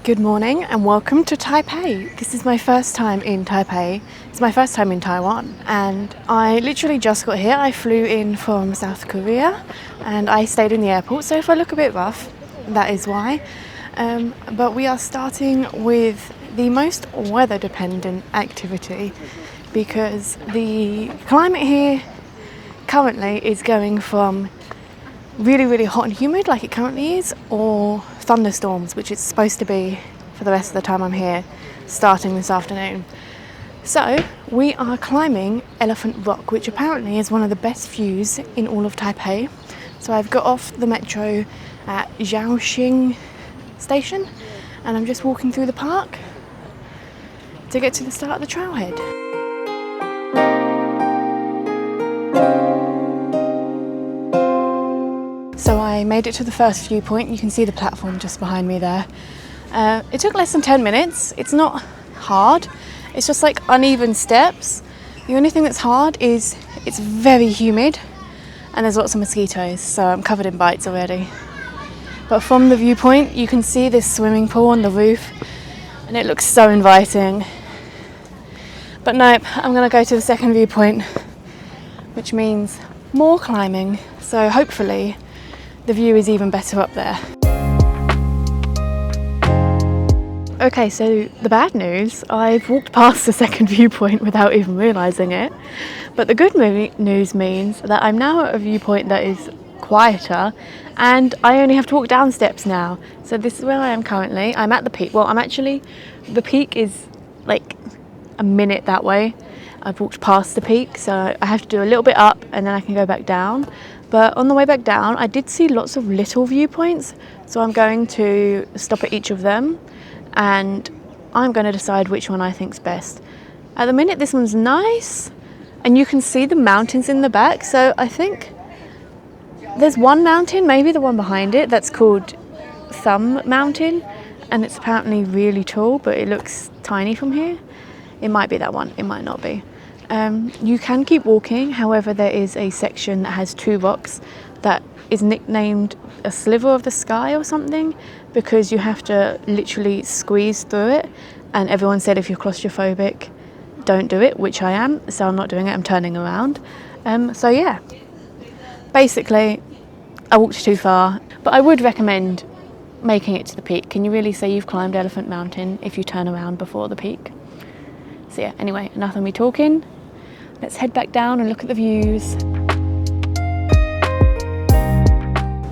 Good morning and welcome to Taipei. This is my first time in Taipei. It's my first time in Taiwan and I literally just got here. I flew in from South Korea and I stayed in the airport, so if I look a bit rough, that is why. But we are starting with the most weather dependent activity because the climate here currently is going from really hot and humid like it currently is, or thunderstorms, which it's supposed to be for the rest of the time I'm here, starting this afternoon. So we are climbing Elephant Rock, which apparently is one of the best views in all of Taipei. So I've got off the metro at Jiaoxing station and I'm just walking through the park to get to the start of the trailhead. So I made it to the first viewpoint. You can see the platform just behind me there. It took less than 10 minutes. It's not hard. It's just like uneven steps. The only thing that's hard is it's very humid and there's lots of mosquitoes, so I'm covered in bites already. But from the viewpoint, you can see this swimming pool on the roof and it looks so inviting. But nope, I'm gonna go to the second viewpoint, which means more climbing. So hopefully the view is even better up there. Okay, so the bad news, I've walked past the second viewpoint without even realising it. But the good news means that I'm now at a viewpoint that is quieter and I only have to walk down steps now. So this is where I am currently. I'm at the peak. Well, the peak is like a minute that way. I've walked past the peak, so I have to do a little bit up and then I can go back down. But on the way back down, I did see lots of little viewpoints, so I'm going to stop at each of them and I'm going to decide which one I think's best. At the minute, this one's nice and you can see the mountains in the back, so I think there's one mountain, maybe the one behind it, that's called Thumb Mountain, and it's apparently really tall, but it looks tiny from here. It might be that one, it might not be. You can keep walking, however there is a section that has two rocks that is nicknamed a sliver of the sky or something, because you have to literally squeeze through it, and everyone said if you're claustrophobic, don't do it, which I am, so I'm not doing it, I'm turning around. So yeah, basically I walked too far, but I would recommend making it to the peak. Can you really say you've climbed Elephant Mountain if you turn around before the peak? So yeah, anyway, enough of me talking. Let's head back down and look at the views.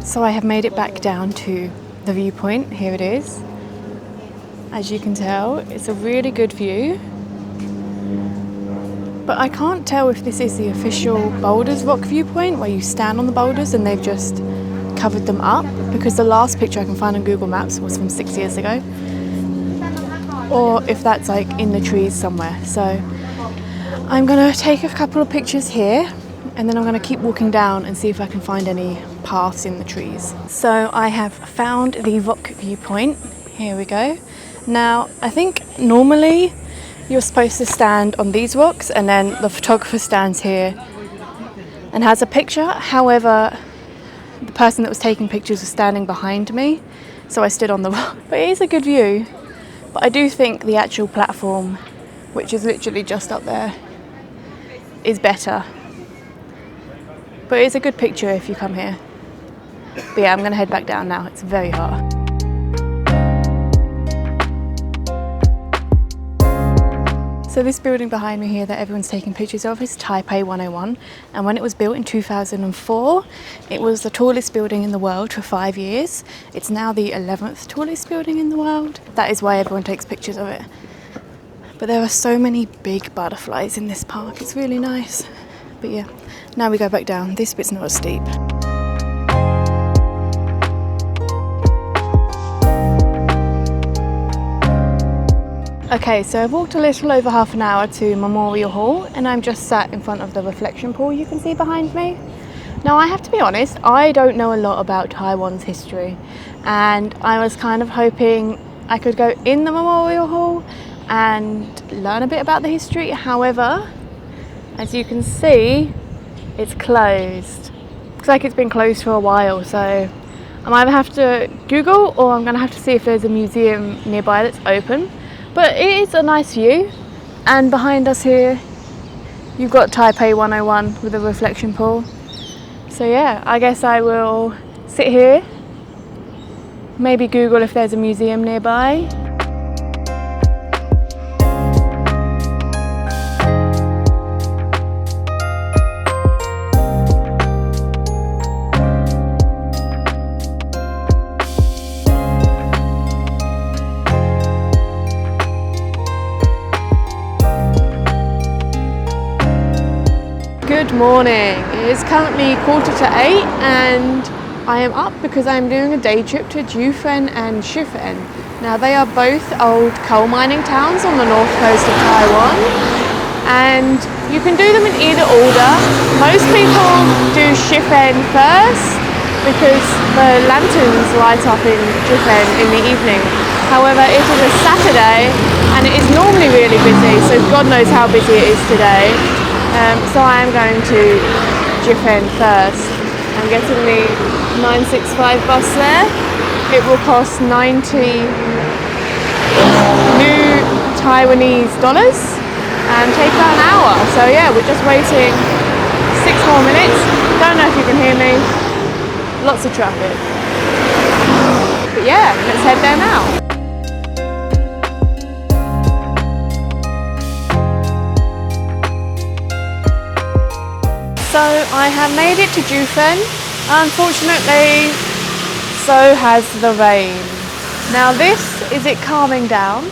So I have made it back down to the viewpoint. Here it is. As you can tell, it's a really good view. But I can't tell if this is the official Boulders Rock viewpoint where you stand on the boulders and they've just covered them up, because the last picture I can find on Google Maps was from 6 years ago. Or if that's like in the trees somewhere. So I'm gonna take a couple of pictures here and then I'm gonna keep walking down and see if I can find any paths in the trees. So I have found the rock viewpoint. Here we go. Now I think normally you're supposed to stand on these rocks and then the photographer stands here and has a picture. However, the person that was taking pictures was standing behind me, so I stood on the rock. But it is a good view. But I do think the actual platform, which is literally just up there, is better. But it's a good picture if you come here. But yeah, I'm going to head back down now. It's very hot. So this building behind me here that everyone's taking pictures of is Taipei 101, and when it was built in 2004, it was the tallest building in the world for 5 years. It's now the 11th tallest building in the world. That is why everyone takes pictures of it. But there are so many big butterflies in this park, it's really nice. But yeah, now we go back down. This bit's not as steep. Okay, so I've walked a little over half an hour to Memorial Hall and I'm just sat in front of the reflection pool you can see behind me. Now I have to be honest, I don't know a lot about Taiwan's history and I was kind of hoping I could go in the Memorial Hall and learn a bit about the history. However, as you can see, it's closed. Looks like it's been closed for a while, so I'm either have to Google or I'm gonna have to see if there's a museum nearby that's open. But it is a nice view, and behind us here you've got Taipei 101 with a reflection pool. So yeah, I guess I will sit here, maybe Google if there's a museum nearby. Good morning. It is currently 7:45 and I am up because I'm doing a day trip to Juifen and Juifen. Now they are both old coal mining towns on the north coast of Taiwan, and you can do them in either order. Most people do Juifen first because the lanterns light up in Juifen in the evening. However, it is a Saturday and it is normally really busy, so God knows how busy it is today. So I am going to Juifen first. I'm getting the 965 bus there. It will cost 90 new Taiwanese dollars and take about an hour. So yeah, we're just waiting 6 more minutes. Don't know if you can hear me. Lots of traffic. But yeah, let's head there now. So I have made it to Juifen. Unfortunately, so has the rain. Now this is it calming down.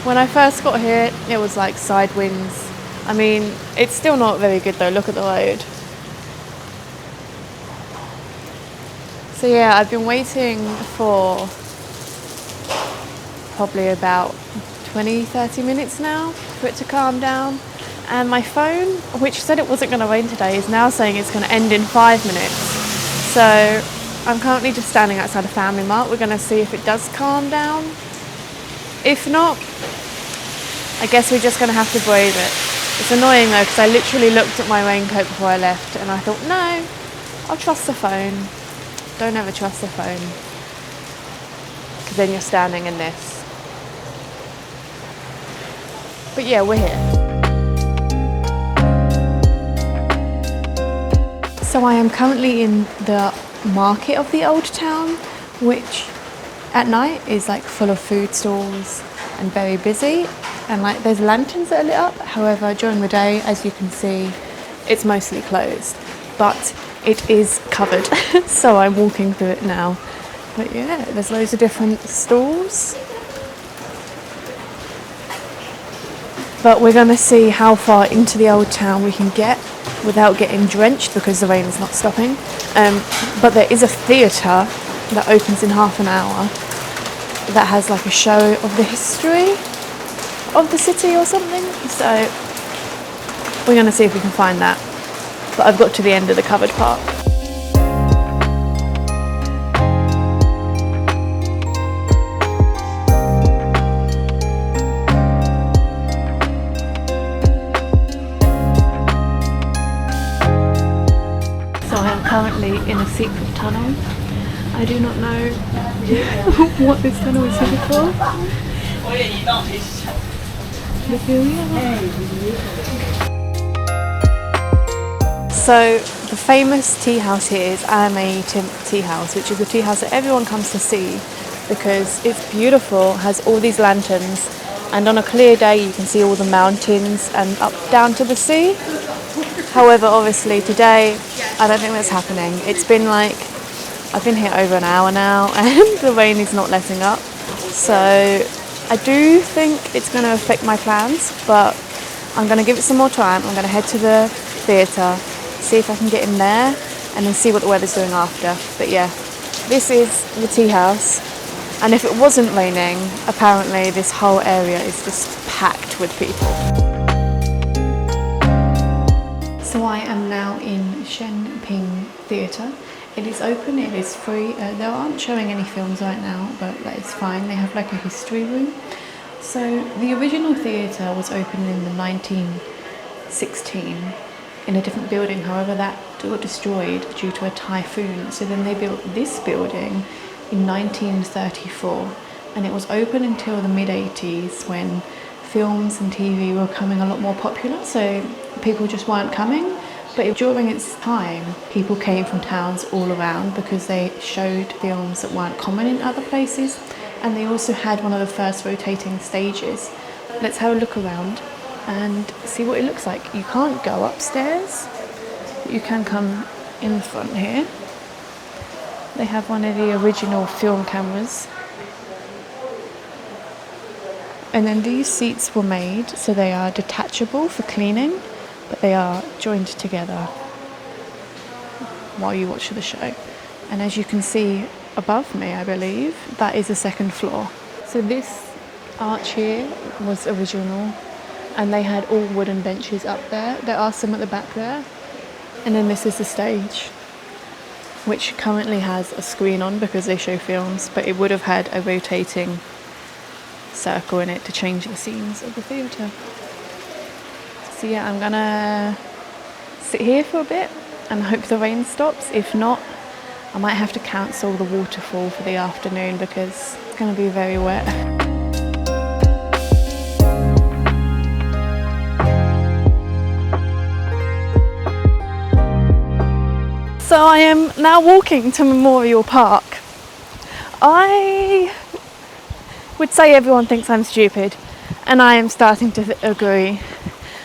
When I first got here, it was like side winds. I mean, it's still not very good though, look at the road. So yeah, I've been waiting for probably about 20-30 minutes now for it to calm down. And my phone, which said it wasn't going to rain today, is now saying it's going to end in 5 minutes. So I'm currently just standing outside a Family Mart. We're going to see if it does calm down. If not, I guess we're just going to have to brave it. It's annoying though, because I literally looked at my raincoat before I left and I thought, no, I'll trust the phone. Don't ever trust the phone, because then you're standing in this. But yeah, we're here. So I am currently in the market of the old town, which at night is like full of food stalls and very busy, and like there's lanterns that are lit up. However, during the day, as you can see, it's mostly closed, but it is covered. So I'm walking through it now. But yeah, there's loads of different stalls. But we're going to see how far into the old town we can get without getting drenched because the rain is not stopping. But there is a theatre that opens in half an hour that has like a show of the history of the city or something. So we're going to see if we can find that. But I've got to the end of the covered part. Currently in a secret tunnel. I do not know what this tunnel is here for. But here we are. So the famous tea house here is Ame Tea House, which is a tea house that everyone comes to see because it's beautiful, has all these lanterns, and on a clear day you can see all the mountains and up down to the sea. However, obviously today, I don't think that's happening. It's been like, I've been here over an hour now and the rain is not letting up. So I do think it's going to affect my plans, but I'm going to give it some more time. I'm going to head to the theatre, see if I can get in there, and then see what the weather's doing after. But yeah, this is the tea house. And if it wasn't raining, apparently this whole area is just packed with people. So I am now in Shenping Theatre. It is open, it is free. They aren't showing any films right now, but that is fine. They have like a history room. So the original theatre was opened in the 1916 in a different building. However, that got destroyed due to a typhoon. So then they built this building in 1934, and it was open until the mid-80s when films and TV were becoming a lot more popular, so people just weren't coming. But during its time, people came from towns all around because they showed films that weren't common in other places, and they also had one of the first rotating stages. Let's have a look around and see what it looks like. You can't go upstairs, but you can come in the front here. They have one of the original film cameras. And then these seats were made so they are detachable for cleaning, but they are joined together while you watch the show. And as you can see above me, I believe, that is the second floor. So this arch here was original, and they had all wooden benches up there. There are some at the back there. And then this is the stage, which currently has a screen on because they show films, but it would have had a rotating circle in it to change the scenes of the theatre. So yeah, I'm gonna sit here for a bit and hope the rain stops. If not, I might have to cancel the waterfall for the afternoon because it's gonna be very wet. So I am now walking to Memorial Park. I would say everyone thinks I'm stupid, and I am starting to agree.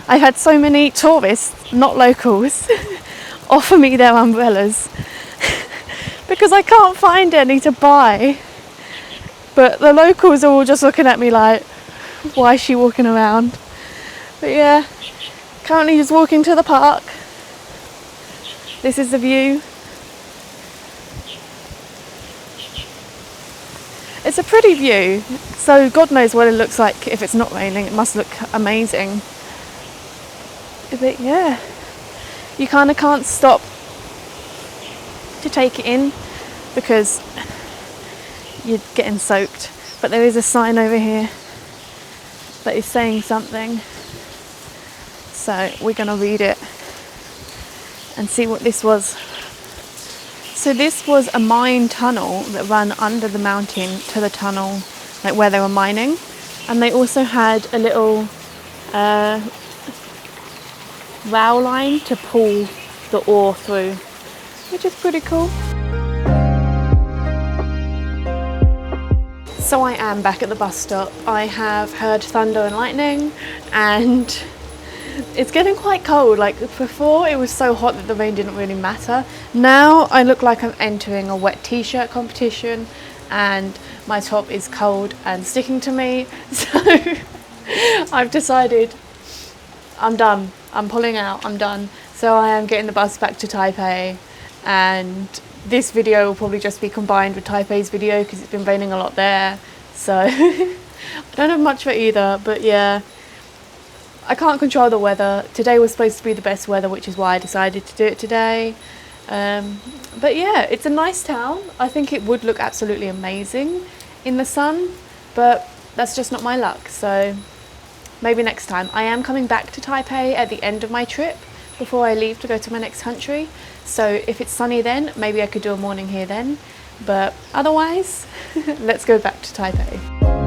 I've had so many tourists, not locals, offer me their umbrellas because I can't find any to buy. But the locals are all just looking at me like, why is she walking around? But yeah, currently just walking to the park. This is the view. It's a pretty view, so God knows what it looks like if it's not raining. It must look amazing. But yeah, you kind of can't stop to take it in because you're getting soaked. But there is a sign over here that is saying something, so we're going to read it and see what this was. So this was a mine tunnel that ran under the mountain to the tunnel, like where they were mining. And they also had a little rail line to pull the ore through, which is pretty cool. So I am back at the bus stop. I have heard thunder and lightning, and it's getting quite cold. Like before it was so hot that the rain didn't really matter. Now I look like I'm entering a wet t-shirt competition and my top is cold and sticking to me. So I've decided I'm done. I'm pulling out, I'm done. So I am getting the bus back to Taipei, and this video will probably just be combined with Taipei's video because it's been raining a lot there. So I don't have much for either, but yeah. I can't control the weather. Today was supposed to be the best weather, which is why I decided to do it today. But yeah, it's a nice town. I think it would look absolutely amazing in the sun, but that's just not my luck. So maybe next time. I am coming back to Taipei at the end of my trip before I leave to go to my next country. So if it's sunny then, maybe I could do a morning here then. But otherwise, let's go back to Taipei.